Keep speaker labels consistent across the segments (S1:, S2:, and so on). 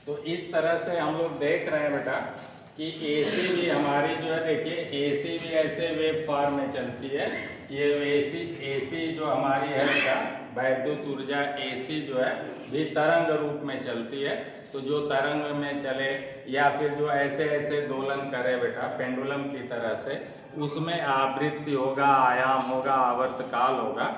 S1: तो इस तरह से हम लोग देख रहे हैं बेटा कि एसी भी हमारी जो है, देखिए एसी भी ऐसे वेव फॉर्म में चलती है। ये एसी जो हमारी है बेटा, वैद्युत ऊर्जा एसी जो है भी तरंग रूप में चलती है। तो जो तरंग में चले या फिर जो ऐसे ऐसे दोलन करे बेटा पेंडुलम की तरह से, उसमें आवृत्ति होगा, आयाम होगा, आवर्तकाल होगा।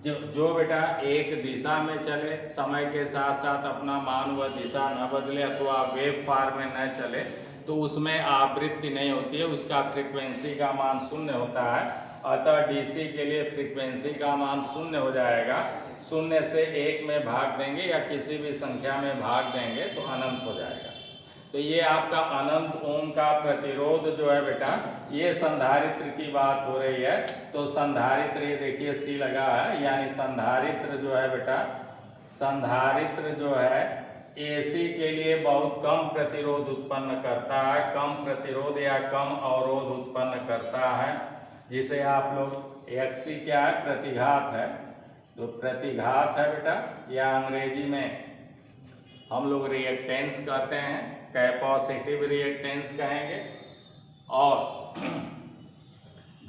S1: जो बेटा एक दिशा में चले, समय के साथ साथ अपना मान व दिशा न बदले अथवा वेव फॉर्म में न चले, तो उसमें आवृत्ति नहीं होती है, उसका फ्रीक्वेंसी का मान शून्य होता है। अतः डीसी के लिए फ्रीक्वेंसी का मान शून्य हो जाएगा। शून्य से एक में भाग देंगे या किसी भी संख्या में भाग देंगे तो अनंत हो जाएगा। तो ये आपका अनंत ओम का प्रतिरोध जो है बेटा, ये संधारित्र की बात हो रही है। तो संधारित्र, ये देखिए सी लगा है, यानी संधारित्र जो है बेटा, संधारित्र जो है एसी के लिए बहुत कम प्रतिरोध उत्पन्न करता है, कम प्रतिरोध या कम अवरोध उत्पन्न करता है, जिसे आप लोग एक्सी क्या है, प्रतिघात है। तो प्रतिघात है बेटा, या अंग्रेजी में हम लोग रिएक्टेंस कहते हैं, कैपेसिटिव रिएक्टेंस कहेंगे। और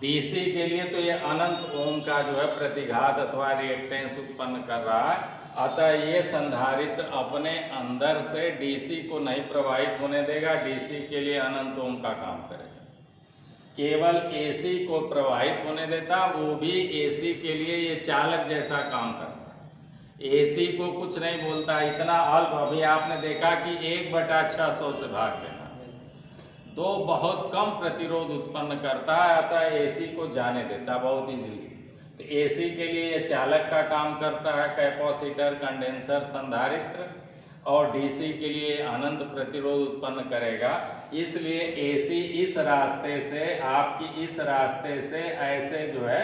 S1: डीसी के लिए तो ये अनंत ओम का जो है प्रतिघात अथवा रिएक्टेंस उत्पन्न कर रहा है। अतः ये संधारित्र अपने अंदर से डीसी को नहीं प्रवाहित होने देगा, डीसी के लिए अनंत ओम का काम करेगा। केवल एसी को प्रवाहित होने देता, वो भी एसी के लिए ये चालक जैसा काम करता है। एसी को कुछ नहीं बोलता, इतना अल्प, अभी आपने देखा कि 1/600 से भाग देना, तो बहुत कम प्रतिरोध उत्पन्न करता है। अतः एसी को जाने देता बहुत इजीली। तो एसी के लिए ये चालक का काम करता है, कैपेसिटर, कंडेंसर, संधारित्र। और डीसी के लिए अनंत प्रतिरोध उत्पन्न करेगा। इसलिए एसी इस रास्ते से, आपकी इस रास्ते से ऐसे जो है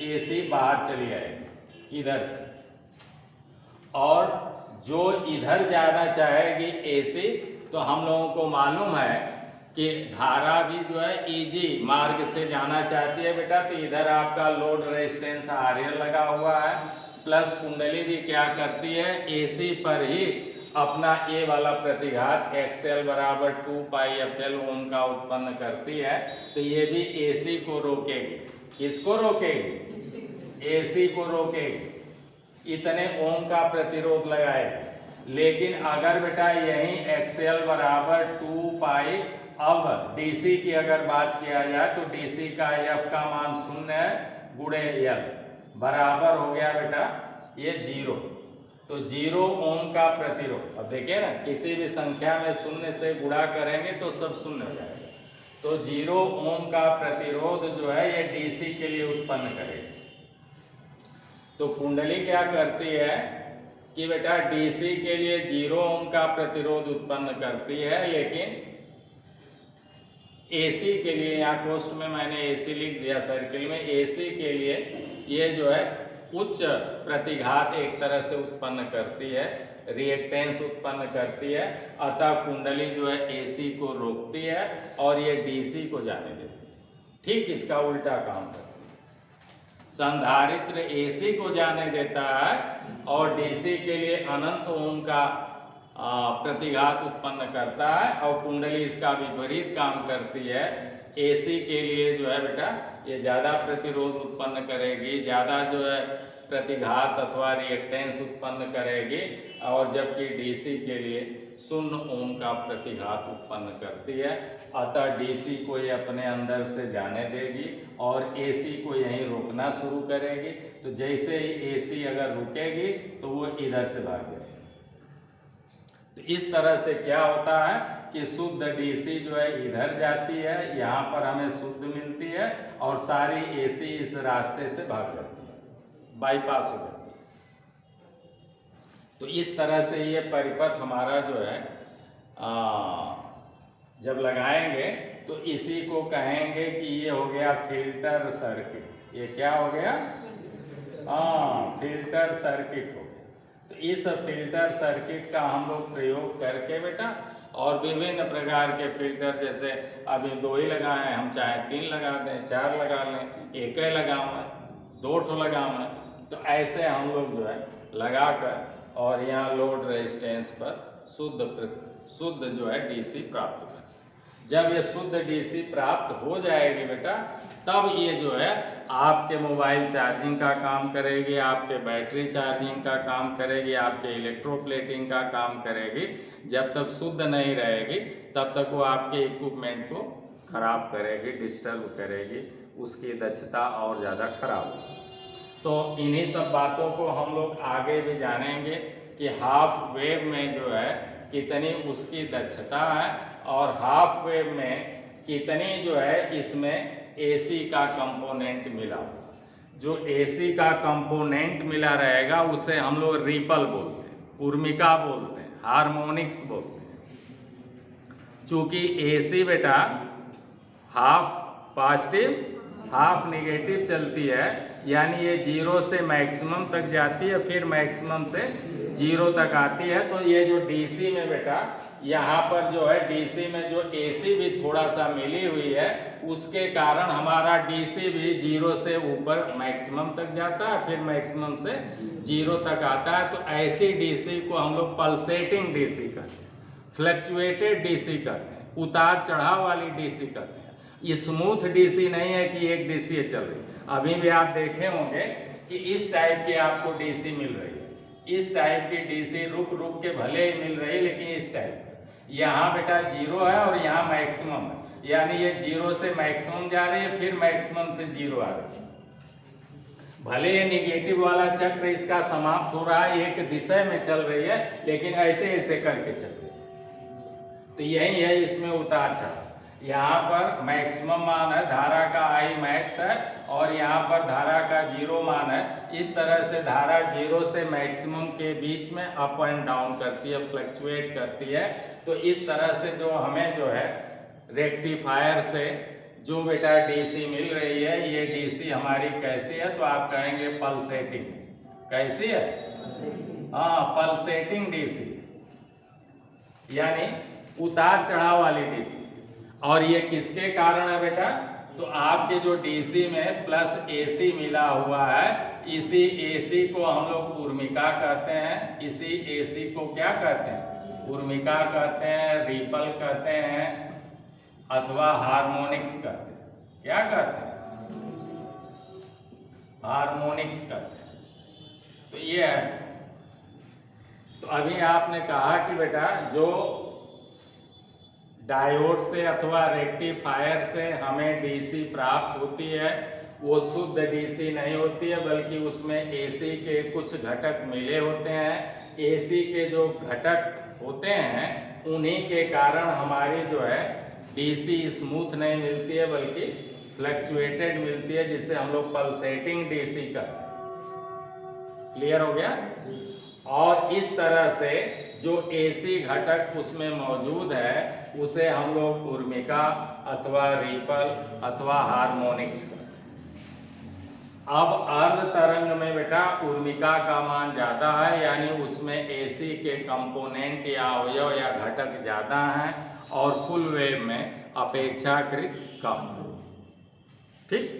S1: एसी बाहर चली आएगी इधर से, और जो इधर जाना चाहेगी एसी, तो हम लोगों को मालूम है कि धारा भी जो है इजी मार्ग से जाना चाहती है बेटा। तो इधर आपका लोड रेजिस्टेंस RL लगा हुआ है, प्लस कुंडली भी क्या करती है, एसी पर ही अपना ए वाला प्रतिघात XL बराबर 2πfL ओम का उत्पन्न करती है। तो ये भी एसी को रोकेगी। किसको रोकेगी? एसी को रोकेगी, इतने ओम का प्रतिरोध लगाएगी। लेकिन अगर बेटा यही XL बराबर 2π, अब डीसी की अगर बात किया जाए तो डीसी का F का मान 0 है, गुणे L बराबर हो गया बेटा ये 0। तो 0 ओम का प्रतिरोध, अब देखिए ना, किसी भी संख्या में 0 से गुणा करेंगे तो सब 0 हो जाएगा। तो 0 ओम का प्रतिरोध जो है ये डीसी के लिए उत्पन्न करेगी। तो कुंडली क्या करती है कि बेटा डीसी के लिए 0 ओम का प्रतिरोध उत्पन्न करती है, लेकिन एसी के लिए, यहाँ कोष्ठ में मैंने एसी लिख दिया सर्किल में, एसी के लिए ये जो है उच्च प्रतिघात एक तरह से उत्पन्न करती है, रिएक्टेंस उत्पन्न करती है। अतः कुंडली जो है एसी को रोकती है और ये डीसी को जाने देती है। ठीक इसका उल्टा काम करती है। संधारित्र एसी को जाने देता है और डीसी के लिए अनंत ओम का प्रतिघात उत्पन्न करता है, और कुंडली इसका विपरीत काम करती है। एसी के लिए जो है बेटा ये ज़्यादा प्रतिरोध उत्पन्न करेगी, ज़्यादा जो है प्रतिघात अथवा रिएक्टेंस उत्पन्न करेगी, और जबकि डीसी के लिए 0 ओम का प्रतिघात उत्पन्न करती है। अतः डीसी को ये अपने अंदर से जाने देगी और एसी को यहीं रोकना शुरू करेगी। तो जैसे ही एसी अगर रुकेगी तो वो इधर से भाग जाएगी। तो इस तरह से क्या होता है कि शुद्ध डीसी जो है इधर जाती है, यहाँ पर हमें शुद्ध मिलती है, और सारी एसी इस रास्ते से भाग जाती है, बाईपास हो जाती है। तो इस तरह से ये परिपथ हमारा जो है जब लगाएंगे तो इसी को कहेंगे कि ये हो गया फिल्टर सर्किट। ये क्या हो गया? फिल्टर सर्किट हो गया। तो इस फिल्टर सर्किट का हम लोग प्रयोग करके बेटा, और विभिन्न प्रकार के फिल्टर, जैसे अभी 2 ही लगाए हैं, हम चाहे 3 लगा दें, 4 लगा लें, 1 लगावें, 2 लगावें, तो ऐसे हम लोग जो है लगाकर और यहाँ लोड रेजिस्टेंस पर शुद्ध जो है डीसी प्राप्त कर। जब ये शुद्ध डीसी प्राप्त हो जाएगी बेटा, तब ये जो है आपके मोबाइल चार्जिंग का काम करेगी, आपके बैटरी चार्जिंग का काम करेगी, आपके इलेक्ट्रोप्लेटिंग का काम करेगी। जब तक शुद्ध नहीं रहेगी तब तक वो आपके इक्विपमेंट को खराब करेगी, डिस्टर्ब करेगी, उसकी दक्षता और ज़्यादा खराब होगी। तो इन्हीं सब बातों को हम लोग आगे भी जानेंगे कि हाफ वेव में जो है कितनी उसकी दक्षता है और हाफ वेव में कितनी जो है इसमें एसी का कंपोनेंट मिला होगा। जो एसी का कंपोनेंट मिला रहेगा उसे हम लोग रिपल बोलते हैं, उर्मिका बोलते हैं, हार्मोनिक्स बोलते हैं। चूंकि एसी बेटा हाफ पॉजिटिव हाफ नेगेटिव चलती है, यानी ये 0 से मैक्सिमम तक जाती है, फिर मैक्सिमम से 0 तक आती है। तो ये जो डीसी में बेटा यहाँ पर जो है डीसी में जो एसी भी थोड़ा सा मिली हुई है, उसके कारण हमारा डीसी भी 0 से ऊपर मैक्सिमम तक जाता है, फिर मैक्सिमम से 0 तक आता है। तो ऐसी डीसी को हम लोग पल्सेटिंग डीसी कहते हैं, फ्लक्चुएटेड डीसी कहते हैं, उतार चढ़ाव वाली डीसी कहते हैं। स्मूथ डीसी नहीं है कि एक डीसी चल रही। अभी भी आप देखे होंगे कि इस टाइप की आपको डीसी मिल रही है, इस टाइप की डीसी रुक रुक के भले ही मिल रही है, लेकिन इस टाइप यहाँ बेटा 0 है और यहाँ मैक्सिमम है, यानी ये 0 से मैक्सिमम जा रही है, फिर मैक्सिमम से 0 आ रही है। भले ये निगेटिव वाला चक्र इसका समाप्त हो रहा है, एक दिशा में चल रही है, लेकिन ऐसे ऐसे करके चल रही है। तो यही है इसमें उतार चढ़ाव। यहाँ पर मैक्सिमम मान है, धारा का आई मैक्स है, और यहाँ पर धारा का 0 मान है। इस तरह से धारा 0 से मैक्सिमम के बीच में अप एंड डाउन करती है, फ्लक्चुएट करती है। तो इस तरह से जो हमें जो है रेक्टिफायर से जो बेटा डीसी मिल रही है, ये डीसी हमारी कैसी है, तो आप कहेंगे पल्सेटिंग। कैसी है? हाँ, पल्सेटिंग डीसी, यानी उतार चढ़ाव वाली डीसी। और ये किसके कारण है बेटा? तो आपके जो डीसी में प्लस एसी मिला हुआ है, इसी एसी को हम लोग उर्मिका कहते हैं। इसी एसी को क्या कहते हैं? उर्मिका कहते हैं, रिपल कहते हैं, अथवा हार्मोनिक्स कहते हैं। क्या कहते हैं? हार्मोनिक्स कहते हैं। तो ये है। तो अभी आपने कहा कि बेटा जो डायोड से अथवा रेक्टिफायर से हमें डीसी प्राप्त होती है, वो शुद्ध डीसी नहीं होती है, बल्कि उसमें एसी के कुछ घटक मिले होते हैं। एसी के जो घटक होते हैं उन्हीं के कारण हमारी जो है डीसी स्मूथ नहीं मिलती है, बल्कि फ्लक्चुएटेड मिलती है, जिसे हम लोग पल्सेटिंग डीसी कहते हैं। क्लियर हो गया? और इस तरह से जो एसी घटक उसमें मौजूद है उसे हम लोग उर्मिका अथवा रिपल अथवा हार्मोनिक्स कहते हैं। अब अर्ध तरंग में बेटा उर्मिका का मान ज्यादा है, यानी उसमें एसी के कंपोनेंट या अवयव या घटक ज्यादा हैं, और फुल वेव में अपेक्षाकृत कम। ठीक।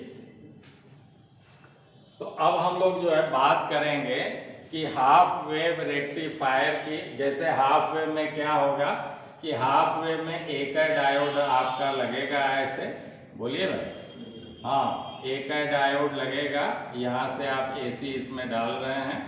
S1: तो अब हम लोग जो है बात करेंगे कि हाफ वेव रेक्टिफायर की। जैसे हाफ वेव में क्या होगा कि हाफ वेव में एक डायोड आपका लगेगा, ऐसे बोलिए भाई। हाँ, एक डायोड लगेगा, यहाँ से आप एसी इसमें डाल रहे हैं।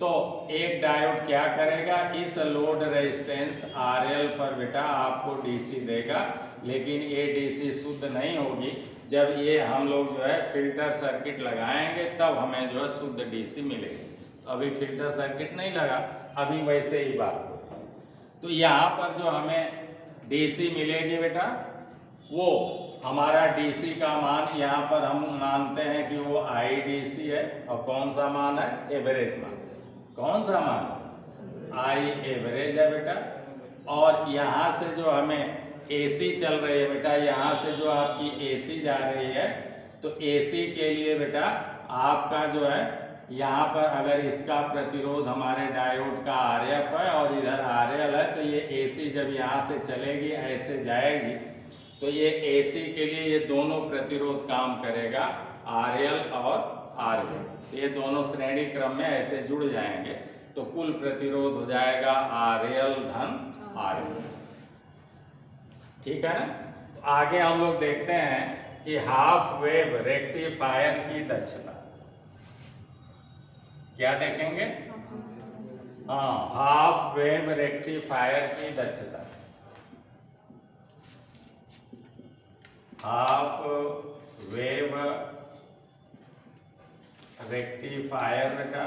S1: तो एक डायोड क्या करेगा, इस लोड रेजिस्टेंस RL पर बेटा आपको डीसी देगा, लेकिन ये डीसी शुद्ध नहीं होगी। जब ये हम लोग जो है फिल्टर सर्किट लगाएंगे तब हमें जो है शुद्ध डीसी मिलेगी। तो अभी फिल्टर सर्किट नहीं लगा, अभी वैसे ही बात हो। तो यहाँ पर जो हमें डीसी मिलेगी बेटा, वो हमारा डीसी का मान यहाँ पर हम मानते हैं कि वो IDC है। और कौन सा मान है? एवरेज मान। कौन सा मान? I एवरेज है बेटा। और यहाँ से जो हमें एसी चल रही है बेटा, यहाँ से जो आपकी एसी जा रही है, तो एसी के लिए बेटा आपका जो है यहाँ पर अगर इसका प्रतिरोध हमारे डायोड का RF है और इधर RL है, तो ये एसी जब यहाँ से चलेगी ऐसे जाएगी, तो ये एसी के लिए ये दोनों प्रतिरोध काम करेगा, RL और RL। ये दोनों श्रेणी क्रम में ऐसे जुड़ जाएंगे तो कुल प्रतिरोध हो जाएगा RL धन RL। ठीक है ना। तो आगे हम लोग देखते हैं कि हाफ वेव रेक्टिफायर की दक्षता क्या देखेंगे। हाँ, हाफ वेव रेक्टिफायर की दक्षता, हाफ वेव रेक्टिफायर का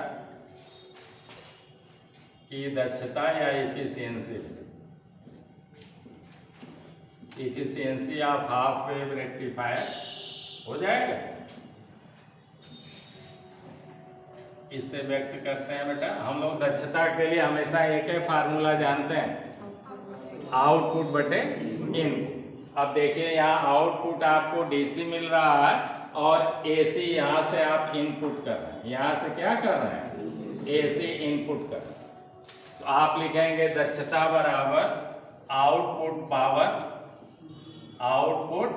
S1: की दक्षता या efficiency, efficiency of half wave rectifier हो जाएगा। इससे व्यक्त करते हैं बेटा हम लोग दक्षता के लिए हमेशा एक ही फार्मूला जानते हैं, आउटपुट बटे इनपुट। अब देखिए यहाँ आउटपुट आपको डीसी मिल रहा है और एसी यहाँ से आप इनपुट कर रहे हैं, यहाँ से क्या कर रहे हैं, एसी इनपुट कर रहे हैं। तो आप लिखेंगे दक्षता बराबर आउटपुट पावर, आउटपुट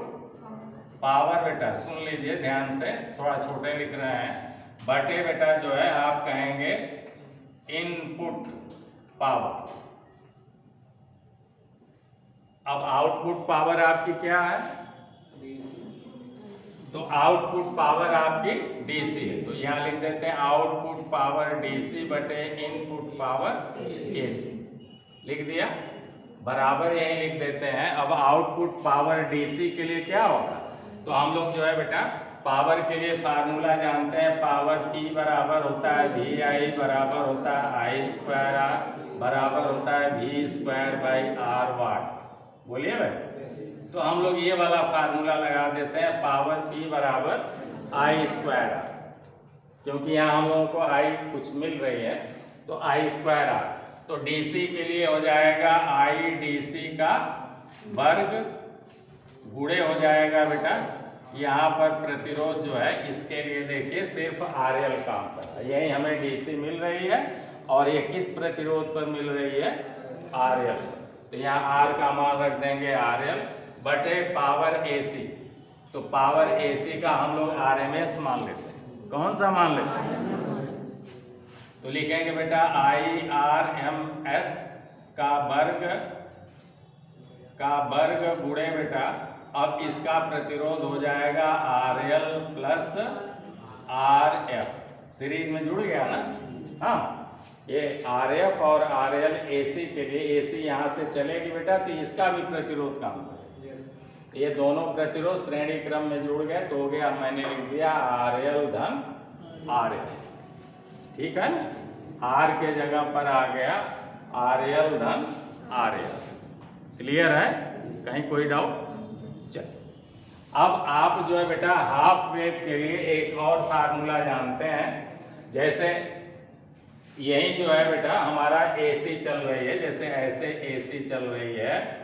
S1: पावर बेटा सुन लीजिए ध्यान से, थोड़ा छोटे लिख रहे हैं, बटे बेटा जो है आप कहेंगे इनपुट पावर। अब आउटपुट पावर आपकी क्या है, तो आउटपुट पावर आपकी डीसी है, तो यहां लिख देते हैं आउटपुट पावर डीसी बटे इनपुट पावर एसी, लिख दिया। बराबर यही लिख देते हैं। अब आउटपुट पावर डीसी के लिए क्या होगा, तो हम लोग जो है बेटा पावर के लिए फार्मूला जानते हैं, पावर P बराबर होता है VI बराबर होता है I स्क्वायर R बराबर होता है V स्क्वायर बाई R वाट। बोलिए भाई। तो हम लोग ये वाला फार्मूला लगा देते हैं, पावर P बराबर I स्क्वायर R, क्योंकि यहाँ हम लोगों को I कुछ मिल रही है तो I स्क्वायर R। तो DC के लिए हो जाएगा I DC का वर्ग गुणे हो जाएगा बेटा यहाँ पर प्रतिरोध जो है, इसके लिए देखिए सिर्फ RL काम कर रहा है, यही हमें DC मिल रही है और ये किस प्रतिरोध पर मिल रही है, RL। तो यहाँ R का मान रख देंगे RL बटे पावर AC। तो पावर AC का हम लोग RMS मान लेते हैं, कौन सा मान लेते हैं, तो लिखेंगे बेटा IRMS का वर्ग गुणे बेटा, अब इसका प्रतिरोध हो जाएगा RL प्लस RF, सीरीज में जुड़ गया ना। हाँ, ये RF और RL AC के लिए, AC यहाँ से चलेगी बेटा तो इसका भी प्रतिरोध काम करेगा। ये दोनों प्रतिरोध श्रेणी क्रम में जुड़ गए तो हो गया, मैंने लिख दिया RL धन RF। ठीक है ना, R के जगह पर आ गया RL धन RF। क्लियर है, कहीं कोई डाउट। अब आप जो है बेटा हाफ वेव के लिए एक और फार्मूला जानते हैं, जैसे यही जो है बेटा हमारा AC चल रही है, जैसे ऐसे AC चल रही है,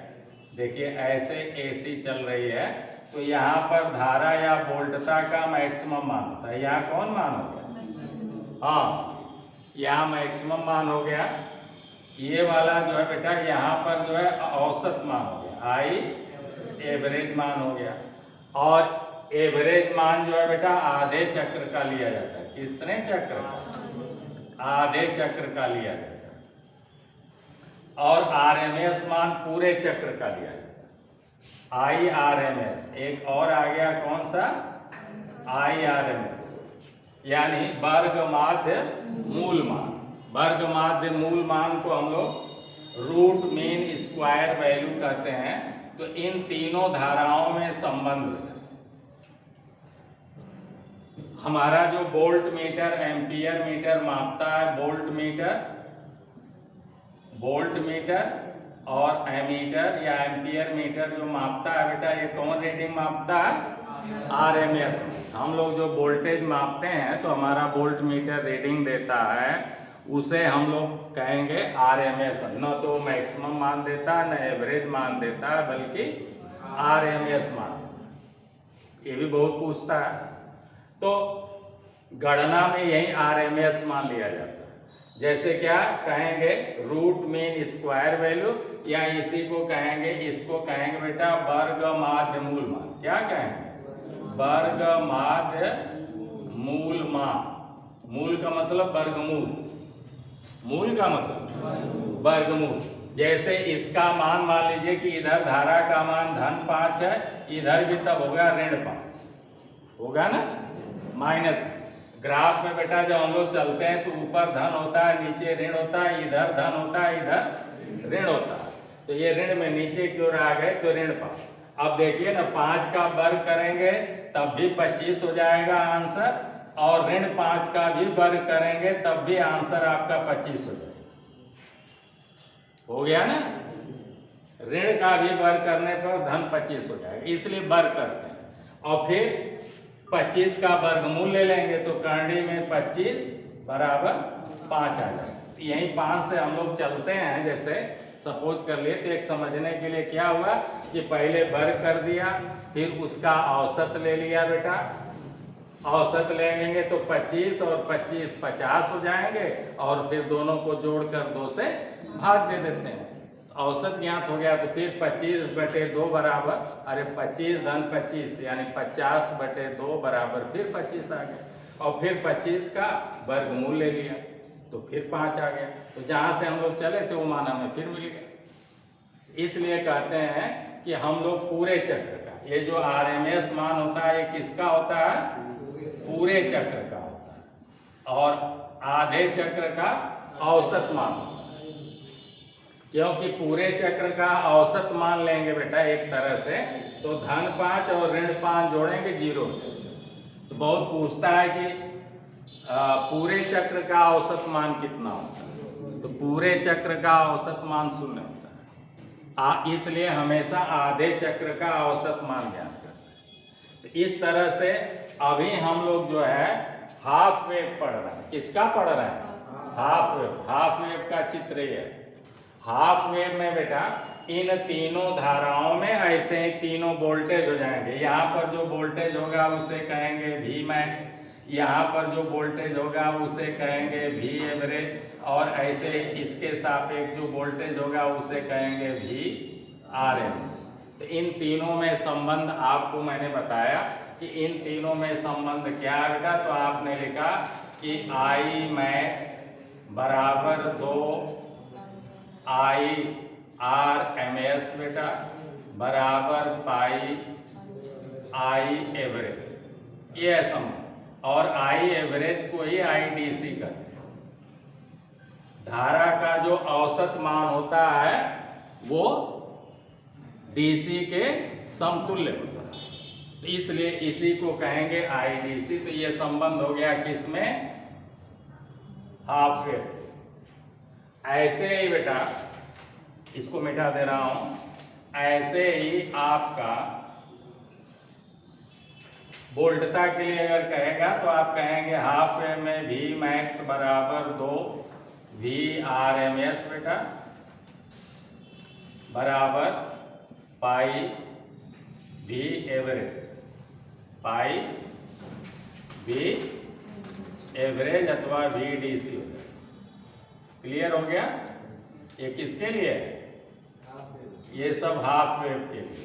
S1: देखिए ऐसे AC चल रही है, तो यहाँ पर धारा या वोल्टता का मैक्सिमम मान होता है। यहाँ कौन मान हो गया, हाँ यहाँ मैक्सिमम मान हो गया। ये वाला जो है बेटा यहाँ पर जो है औसत मान हो गया, I एवरेज मान हो गया। और एवरेज मान जो है बेटा आधे चक्र का लिया जाता है, कितने चक्र का, आधे चक्र का लिया जाता है। और RMS मान पूरे चक्र का लिया जाता है, IRMS। एक और आ गया कौन सा, IRMS, यानी वर्ग माध्य मूल मान। वर्ग माध्य मूल मान को हम लोग रूट मीन स्क्वायर वैल्यू कहते हैं। तो इन तीनों धाराओं में संबंध, हमारा जो वोल्ट मीटर एम्पियर मीटर मापता है, वोल्ट मीटर और एमीटर या एम्पियर मीटर जो मापता है बेटा, ये कौन रीडिंग मापता है, RMS। हम लोग जो वोल्टेज मापते हैं तो हमारा वोल्ट मीटर रीडिंग देता है, उसे हम लोग कहेंगे RMS। न तो मैक्सिमम मान देता है, न एवरेज मान देता है, बल्कि RMS मान। ये भी बहुत पूछता है, तो गणना में यही RMS मान लिया जाता है। जैसे क्या कहेंगे, रूट मीन स्क्वायर वैल्यू, या इसी को कहेंगे, इसको कहेंगे बेटा वर्ग माध्य मूल मान। क्या कहेंगे, वर्ग माध्य मूल मान, मूल का मतलब वर्गमूल, मूल का मतलब वर्गमूल। जैसे इसका मान मान लीजिए कि इधर धारा का मान -5 है, इधर भी तब होगा -5, होगा ना, माइनस। ग्राफ में बेटा जब हम लोग चलते हैं तो ऊपर धन होता है, नीचे ऋण होता है, इधर धन होता है, इधर ऋण होता है। तो ये ऋण में नीचे की ओर आ गए तो ऋण 5। अब देखिए ना, 5 का वर्ग करेंगे तब भी 25 हो जाएगा आंसर, और ऋण 5 का भी वर्ग करेंगे तब भी आंसर आपका 25 हो जाएगा। हो गया ना, ऋण का भी वर्ग करने पर धन 25 हो जाएगा, इसलिए वर्ग करते हैं। और फिर 25 का वर्गमूल ले लेंगे तो करड़ी में 25 बराबर 5 आ जाएगा। यही 5 से हम लोग चलते हैं। जैसे सपोज कर लिए तो एक समझने के लिए क्या हुआ कि पहले वर्ग कर दिया, फिर उसका औसत ले लिया बेटा, औसत ले लेंगे तो 25 और 25 50 हो जाएंगे, और फिर दोनों को जोड़कर 2 से भाग दे देते हैं। औसत ज्ञात हो गया तो फिर 25/2 बराबर, अरे 25 धन 25 यानी 50/2 बराबर फिर 25 आ गया, और फिर 25 का वर्गमूल ले लिया तो फिर 5 आ गया। तो जहाँ से हम लोग चले थे वो मान हमें फिर मिल गया। इसलिए कहते हैं कि हम लोग पूरे चक्र का, ये जो RMS मान होता है ये किसका होता है, पूरे चक्र का होता है, और आधे चक्र का औसत मान होता है। क्योंकि पूरे चक्र का औसत मान लेंगे बेटा एक तरह से, तो धन 5 और ऋण 5 जोड़ेंगे 0। तो बहुत पूछता है कि पूरे चक्र का औसत मान कितना होता है, तो पूरे चक्र का औसत मान 0 होता है, इसलिए हमेशा आधे चक्र का औसत मान ज्ञात करते हैं। तो इस तरह से अभी हम लोग जो है हाफ वेव पढ़ रहे हैं। किसका पढ़ रहे हैं, हाफ वेव। हाफ वेव का चित्र ये है। हाफ वेव में बेटा इन तीनों धाराओं में ऐसे ही तीनों वोल्टेज हो जाएंगे। यहाँ पर जो वोल्टेज होगा उसे कहेंगे Vmax, यहाँ पर जो वोल्टेज होगा उसे कहेंगे Vaverage, और ऐसे इसके सापेक्ष जो वोल्टेज होगा उसे कहेंगे Vrms। तो इन तीनों में संबंध आपको मैंने बताया कि इन तीनों में संबंध क्या है बेटा, तो आपने लिखा कि Imax बराबर 2 IRMS बेटा बराबर पाई Iaverage, ये है संबंध। और Iaverage को ही IDC करते हैं। धारा का जो औसत मान होता है वो DC के समतुल्य होता है, तो इसलिए इसी को कहेंगे IDC। तो ये संबंध हो गया किसमें, हाफ वेव। ऐसे ही बेटा इसको मिटा दे रहा हूं, ऐसे ही आपका वोल्टता के लिए अगर कहेगा तो आप कहेंगे हाफ वेव में Vmax बराबर 2 Vrms बेटा बराबर पाई Vaverage, पाई Vaverage अथवा VDC हो गया। क्लियर हो गया। ये किसके लिए है, ये सब हाफ वेव के लिए।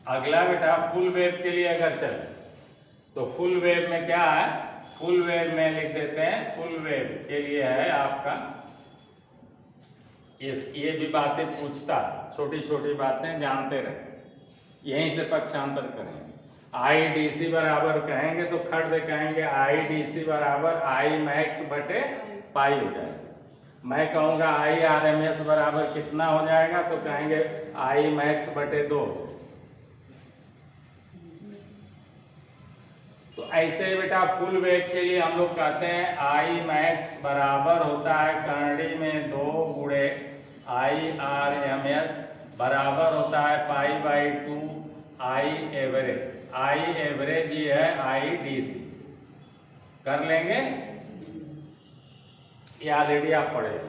S1: अगला बेटा फुल वेव के लिए अगर चले तो फुल वेव में क्या है, फुल वेव में लिख देते हैं, फुल वेव के लिए है आपका, ये भी बातें पूछता, छोटी छोटी बातें जानते रहे, यहीं से पक्षांतर करेंगे। IDC बराबर कहेंगे तो खट दे कहेंगे IDC बराबर Imax बटे पाई हो जाएगा। मैं कहूँगा IRMS बराबर कितना हो जाएगा तो कहेंगे Imax बटे 2। तो ऐसे बेटा फुल वेव के लिए हम लोग कहते हैं Imax बराबर होता है करड़ी में 2 गुणे IRMS बराबर होता है पाई/2 Iaverage। Iaverage ये है IDC। कर लेंगे, ये ऑलरेडी आप पढ़े।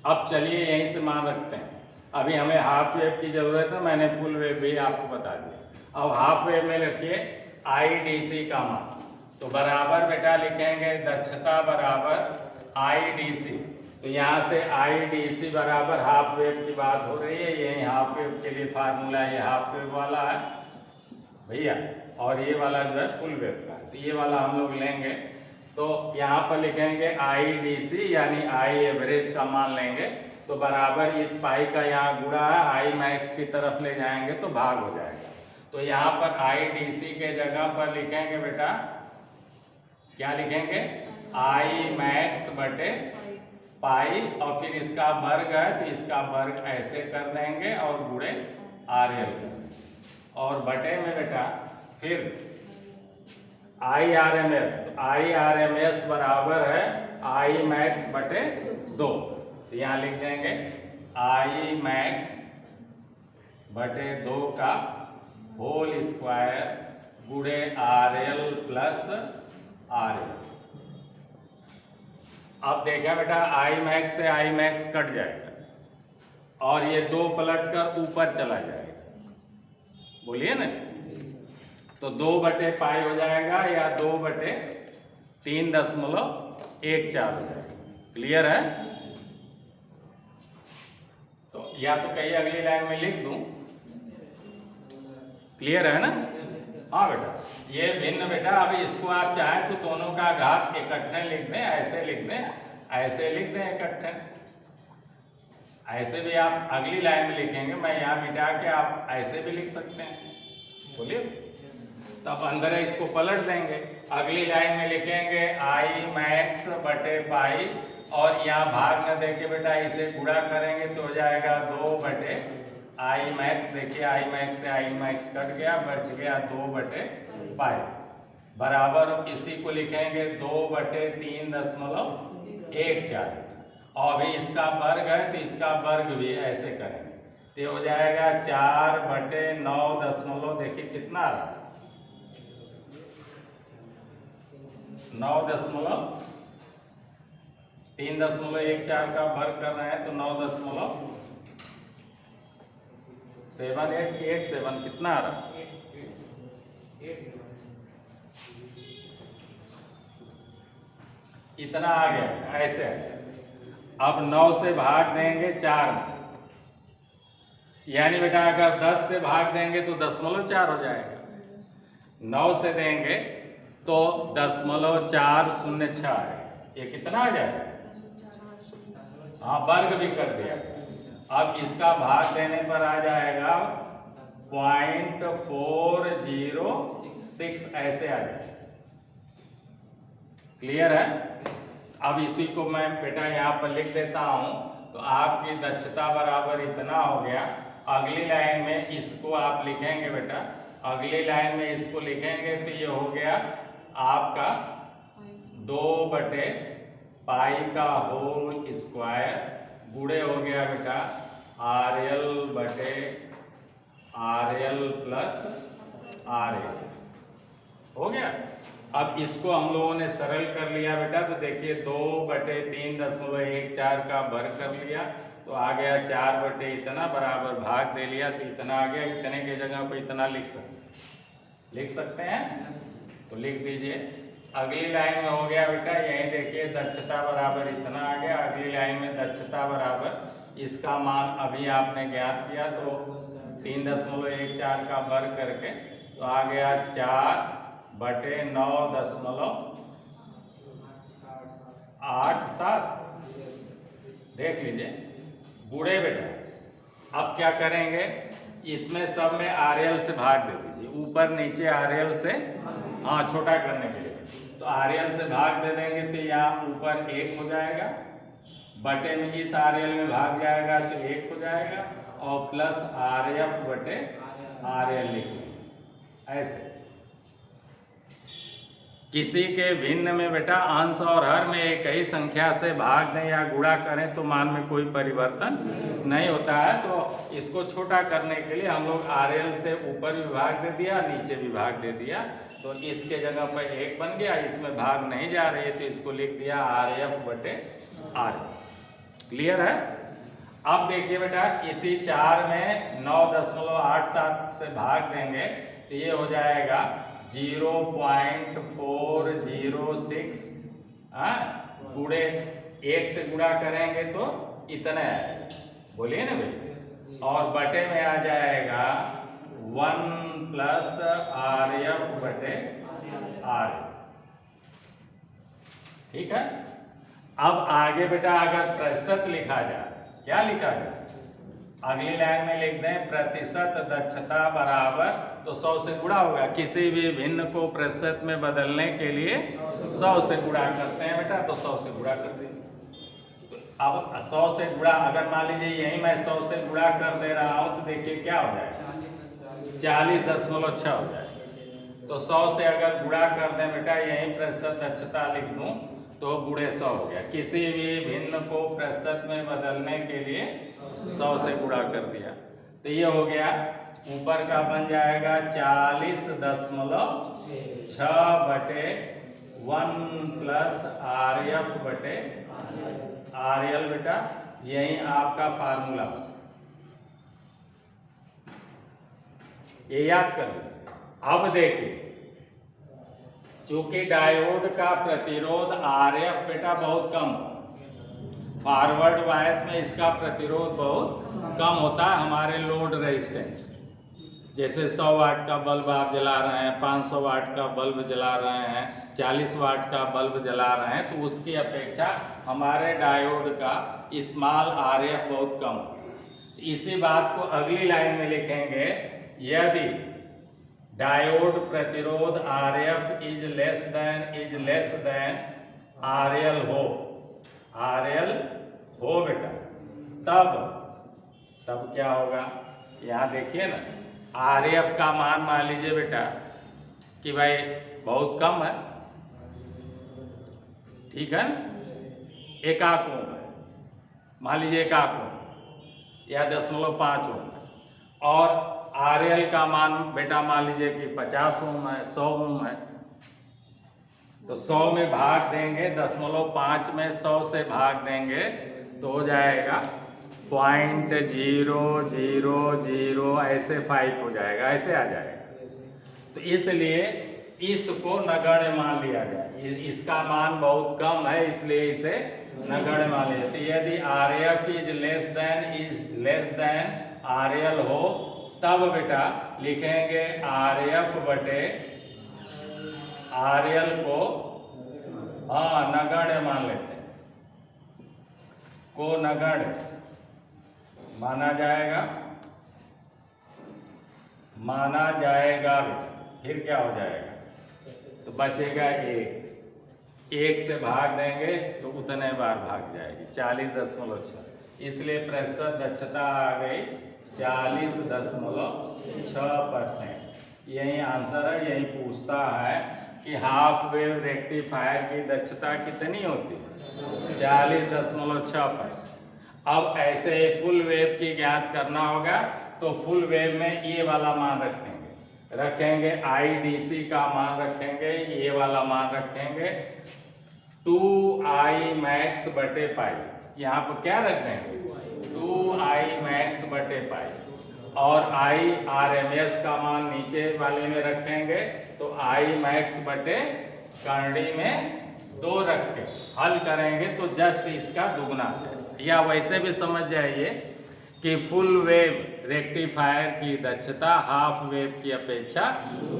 S1: अब चलिए यहीं से मान रखते हैं। अभी हमें हाफ वेव की जरूरत है, मैंने फुल वेव भी आपको बता दिया। अब हाफ वेव में रखिए IDC का मान, तो बराबर बेटा लिखेंगे दक्षता बराबर IDC। तो यहाँ से IDC बराबर हाफ वेव की बात हो रही है, यही हाफ वेव के लिए फार्मूला ये हाफ वेव वाला है। भैया, और ये वाला जो है फुल वेव का। तो ये वाला हम लोग लेंगे, तो यहाँ पर लिखेंगे IDC यानी आई एवरेज का मान लेंगे, तो बराबर इस पाई का यहाँ गुणा है, आई मैक्स की तरफ ले जाएंगे तो भाग हो जाएगा। तो यहाँ पर IDC के जगह पर लिखेंगे बेटा, क्या लिखेंगे, आई मैक्स बटे पाई, और फिर इसका वर्ग है तो इसका वर्ग ऐसे कर देंगे और गुणे RL, और बटे में बेटा फिर IRMS, तो IRMS बराबर है आई मैक्स बटे 2। तो यहाँ लिख देंगे आई मैक्स बटे 2 का होल स्क्वायर गुणे RL प्लस RL। अब देखा बेटा, आई मैक्स से आई मैक्स कट जाएगा और ये 2 पलट कर ऊपर चला जाएगा, बोलिए ना, तो 2 बटे पाई हो जाएगा या 2 बटे 3.14 हो जाएगा। क्लियर है? तो या तो कहीं अगली लाइन में लिख दूं, क्लियर है ना? हाँ बेटा, ये भिन्न बेटा, अभी इसको आप चाहें तो दोनों का घात इकट्ठे लिख दें, ऐसे लिख दें, ऐसे लिख दें इकट्ठे, ऐसे भी आप अगली लाइन में लिखेंगे, मैं यहाँ मिटा के आप ऐसे भी लिख सकते हैं, बोलिए। तो अब अंदर है, इसको पलट देंगे, अगली लाइन में लिखेंगे आई मैक्स बटे पाई, और यहाँ भाग न देके बेटा इसे गुणा करेंगे तो हो जाएगा 2 बटे आई मैक्स। देखिए आई मैक्स से आई मैक्स कट गया, बच गया 2 बटे पाई, बराबर इसी को लिखेंगे 2 बटे 3.14, और अभी इसका वर्ग है तो इसका वर्ग भी ऐसे करेंगे, तो हो जाएगा 4 बटे 9. देखिए कितना रहा, 9.314 का वर्ग कर रहे हैं तो 9.7887 कितना आ रहा, इतना आ गया, ऐसे आ गया। अब 9 से भाग देंगे 4 में, यानी बेटा अगर 10 से भाग देंगे तो 0.4 हो जाएगा, 9 से देंगे तो 0.406 है, ये कितना आ जाएगा, हाँ वर्ग भी कर दिया। अब इसका भाग देने पर आ जाएगा 0.406, ऐसे आ जाएगा। क्लियर है? अब इसी को मैं बेटा यहाँ पर लिख देता हूँ, तो आपकी दक्षता बराबर इतना हो गया। अगली लाइन में इसको आप लिखेंगे बेटा, अगली लाइन में इसको लिखेंगे तो ये हो गया आपका 2 बटे पाई का होल स्क्वायर गुणे हो गया बेटा RL बटे RL प्लस RL, हो गया। अब इसको हम लोगों ने सरल कर लिया बेटा, तो देखिए 2 बटे 3.14 का वर्ग कर लिया, तो आ गया 4 बटे इतना, बराबर भाग दे लिया तो इतना आ गया। इतने की जगह पर इतना लिख सकते हैं, तो लिख दीजिए। अगली लाइन में हो गया बेटा, यही देखिए दक्षता बराबर इतना आ गया। अगली लाइन में दक्षता बराबर इसका मान अभी आपने ज्ञात किया, तो 3.14 का वर्ग करके तो आ गया 4 बटे 9.87। देख लीजिए, बूढ़े बेटा। अब क्या करेंगे, इसमें सब में RL से भाग दे दीजिए, ऊपर नीचे RL से, हाँ छोटा करने के लिए, तो RL से भाग दे देंगे तो यहाँ ऊपर 1 हो जाएगा, बटे में इस RL में भाग जाएगा तो 1 हो जाएगा, और प्लस RF बटे RL लिखेंगे ऐसे। किसी के भिन्न में बेटा अंश और हर में एक ही संख्या से भाग दें या गुणा करें तो मान में कोई परिवर्तन नहीं होता है। तो इसको छोटा करने के लिए हम लोग RL से ऊपर भी भाग दे दिया, नीचे भी भाग दे दिया, तो इसके जगह पर 1 बन गया। इसमें भाग नहीं जा रही है तो इसको लिख दिया RF बटे RL। क्लियर है? अब देखिए बेटा, इसी 4 में 9.87 से भाग देंगे तो ये हो जाएगा 0.406, गुणे 1 से गुणा करेंगे तो इतना है, बोलिए ना भाई, और बटे में आ जाएगा 1 प्लस RF बटे R। ठीक है। अब आगे बेटा अगर प्रतिशत लिखा जाए, क्या लिखा जाए, अगली लाइन में लिख दें प्रतिशत दक्षता बराबर, तो 100 से गुणा होगा। किसी भी भिन्न को प्रतिशत में बदलने के लिए 100 से गुणा करते हैं बेटा, तो 100 से गुणा कर दें। तो अब 100 से गुणा, अगर मान लीजिए यही मैं 100 से गुणा कर दे रहा हूं, तो देखिए क्या हो जाएगा, 40.6 हो जाएगा। तो 100 से अगर गुणा कर दें बेटा, यही प्रतिशत दक्षता लिख दूं, तो गुणे 100 हो गया। किसी भी भिन्न को प्रतिशत में बदलने के लिए 100 से गुणा कर दिया, तो ये हो गया। ऊपर का बन जाएगा 40.6 बटे 1 प्लस RF बटे RL बेटा, यही आपका फार्मूला, ये याद कर लीजिए। अब देखिए, चूंकि डायोड का प्रतिरोध RF बेटा बहुत कम, फॉरवर्ड बायस में इसका प्रतिरोध बहुत कम होता है हमारे लोड रेजिस्टेंस। जैसे 100 वाट का बल्ब आप जला रहे हैं, 500 वाट का बल्ब जला रहे हैं, 40 वाट का बल्ब जला रहे हैं, तो उसकी अपेक्षा हमारे डायोड का स्मॉल RF बहुत कम है। इसी बात को अगली लाइन में लिखेंगे, यदि डायोड प्रतिरोध RF is less than RL हो बेटा, तब क्या होगा, यहाँ देखिए ना, RF का मान मान लीजिए बेटा कि भाई बहुत कम है, ठीक है ना, 1 ओम है, मान लीजिए 1 ओम या 0.5 ओम, और RL का मान बेटा मान लीजिए कि 50 ओम है, 100 ओम है, तो 100 में भाग देंगे, 0.5 में 100 से भाग देंगे, तो हो जाएगा 0.000 ऐसे 5 हो जाएगा, ऐसे आ जाएगा। तो इसलिए इसको नगण्य मान लिया जाए, इसका मान बहुत कम है, इसलिए इसे नगण्य मान लिया। तो यदि RF is less than RL हो, तब बेटा लिखेंगे RF बटे RL को नगण्य मान लेते हैं, को नगण्य माना जाएगा बेटा। फिर क्या हो जाएगा, तो बचेगा 1 से भाग देंगे तो उतने बार भाग जाएगी, 40.6। इसलिए प्रतिशत दक्षता आ गई 40.6%। यही आंसर है। यही पूछता है कि हाफ वेव रेक्टिफायर की दक्षता कितनी होती है, 40.6%। अब ऐसे फुल वेव की ज्ञात करना होगा, तो फुल वेव में ये वाला मान रखेंगे IDC का मान रखेंगे, ये वाला मान रखेंगे 2I max बटे पाई। यहाँ पर क्या रख देंगे, 2I max बटे पाई, और RMS का मान नीचे वाले में रखेंगे, तो I max बटे करड़ी में 2 रख के हल करेंगे, तो जस्ट इसका दुगना है। या वैसे भी समझ जाइए कि फुल वेव रेक्टिफायर की दक्षता हाफ वेव की अपेक्षा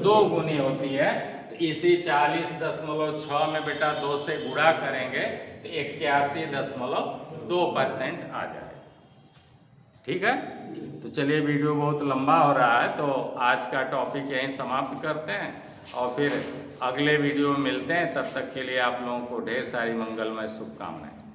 S1: 2 गुनी होती है। तो इसी 40.6 में बेटा 2 से गुणा करेंगे, तो 81.2% आ जाए। ठीक है, तो चलिए, वीडियो बहुत लंबा हो रहा है, तो आज का टॉपिक यहीं समाप्त करते हैं, और फिर अगले वीडियो में मिलते हैं। तब तक के लिए आप लोगों को ढेर सारी मंगलमय शुभकामनाएं।